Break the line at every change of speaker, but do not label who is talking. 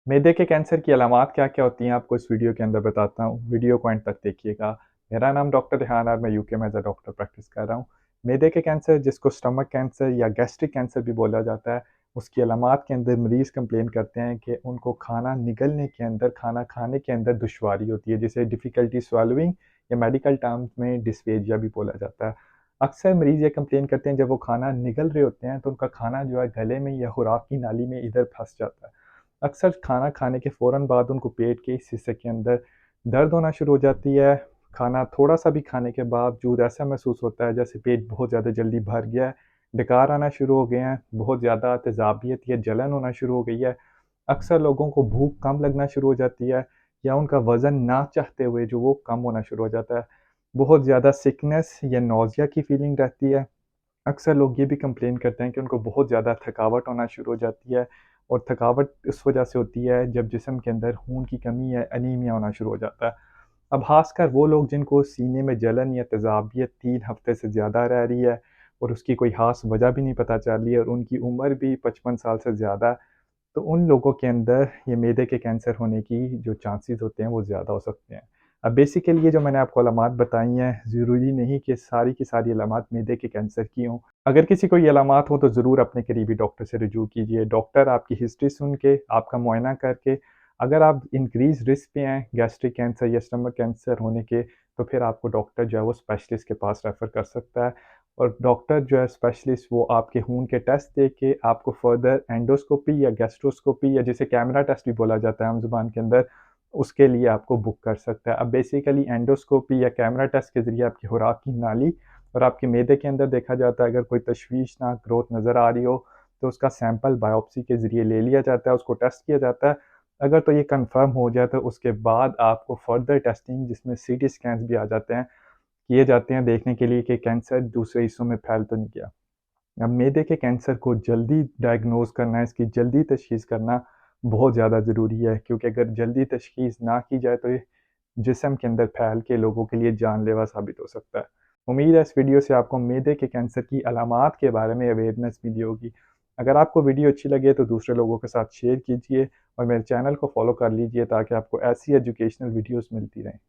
मैदे के कैंसर की अलामात क्या-क्या होती हैं, आपको इस वीडियो के अंदर बताता हूँ। वीडियो को एंड तक देखिएगा। मेरा नाम डॉक्टर रेहान है और मैं यूके में एज़ अ डॉक्टर प्रैक्टिस कर रहा हूँ। मैदे के कैंसर, जिसको स्टमक कैंसर या गैस्ट्रिक कैंसर भी बोला जाता है, उसकी अलामात के अंदर मरीज़ कंप्लेन करते हैं कि उनको खाना निगलने के अंदर, खाना खाने के अंदर दुश्वारी होती है, जिसे डिफ़िकल्टी स्वैलोइंग या मेडिकल टर्म्स में डिस्फेजिया भी बोला जाता है। अक्सर मरीज़ ये कंप्लेन करते हैं, जब वो खाना निगल रहे होते हैं, तो उनका खाना जो है गले में या खुराक की नाली में इधर फँस जाता है। अक्सर खाना खाने के फ़ौरन बाद उनको पेट के इस हिस्से के अंदर दर्द होना शुरू हो जाती है। खाना थोड़ा-सा भी खाने के बावजूद ऐसा महसूस होता है जैसे पेट बहुत ज़्यादा जल्दी भर गया है, डकार आना शुरू हो गए हैं, बहुत ज़्यादा तेज़ाबियत या जलन होना शुरू हो गई है। अक्सर लोगों को भूख कम लगना शुरू हो जाती है या उनका वज़न ना चाहते हुए जो वो कम होना शुरू हो जाता है। बहुत ज़्यादा सिकनेस या नौज़िया की फ़ीलिंग रहती है। अक्सर लोग ये भी कंप्लेन करते हैं कि उनको बहुत ज़्यादा थकावट होना शुरू हो जाती है और थकावट इस वजह से होती है जब जिस्म के अंदर खून की कमी या एनीमिया होना शुरू हो जाता है। अब ख़ासकर वो लोग जिनको सीने में जलन या तेज़ाबियत 3 हफ़्ते से ज़्यादा रह रही है और उसकी कोई ख़ास वजह भी नहीं पता चल रही है और उनकी उम्र भी 55 साल से ज़्यादा है, तो उन लोगों के अंदर ये मैदे के कैंसर होने की जो चांसेस होते हैं वो ज़्यादा हो सकते हैं। अब बेसिकली ये जो मैंने आपको अलामात बताई हैं, ज़रूरी नहीं कि सारी की सारी अलामात मैदे के कैंसर की हों। अगर किसी को ये अलामात हो तो ज़रूर अपने करीबी डॉक्टर से रुजू कीजिए। डॉक्टर आपकी हिस्ट्री सुन के, आपका मुआयना करके, अगर आप इंक्रीज़ रिस्क पे हैं गैस्ट्रिक कैंसर या स्टमक कैंसर होने के, तो फिर आपको डॉक्टर जो है वो स्पेशलिस्ट के पास रेफ़र कर सकता है। और डॉक्टर जो है स्पेशलिस्ट, वो आपके खून के टेस्ट देख के आपको फ़र्दर एंडोस्कोपी या गैस्ट्रोस्कोपी या जिसे कैमरा टेस्ट भी बोला जाता है आम ज़ुबान के अंदर, उसके लिए आपको बुक कर सकता है। अब बेसिकली एंडोस्कोपी या कैमरा टेस्ट के ज़रिए आपकी खुराक की नाली और आपके मैदे के अंदर देखा जाता है। अगर कोई तशवीशनाक ग्रोथ नज़र आ रही हो, तो उसका सैंपल बायोप्सी के ज़रिए ले लिया जाता है, उसको टेस्ट किया जाता है। अगर तो ये कन्फर्म हो जाए तो उसके बाद आपको फ़र्दर टेस्टिंग, जिसमें सीटी स्कैन्स भी आ जाते हैं, किए जाते हैं देखने के लिए कि कैंसर दूसरे हिस्सों में फैल तो नहीं गया। अब मैदे के कैंसर को जल्दी डायग्नोज़ करना, इसकी जल्दी तशख़ीस करना बहुत ज़्यादा ज़रूरी है, क्योंकि अगर जल्दी तशख़ीस ना की जाए तो ये जिस्म के अंदर फैल के लोगों के लिए जानलेवा साबित हो सकता है। उम्मीद है इस वीडियो से आपको मैदे के कैंसर की अलामात के बारे में अवेयरनेस मिली होगी। अगर आपको वीडियो अच्छी लगे तो दूसरे लोगों के साथ शेयर कीजिए और मेरे चैनल को फ़ॉलो कर लीजिए ताकि आपको ऐसी एजुकेशनल वीडियोज़ मिलती रहें।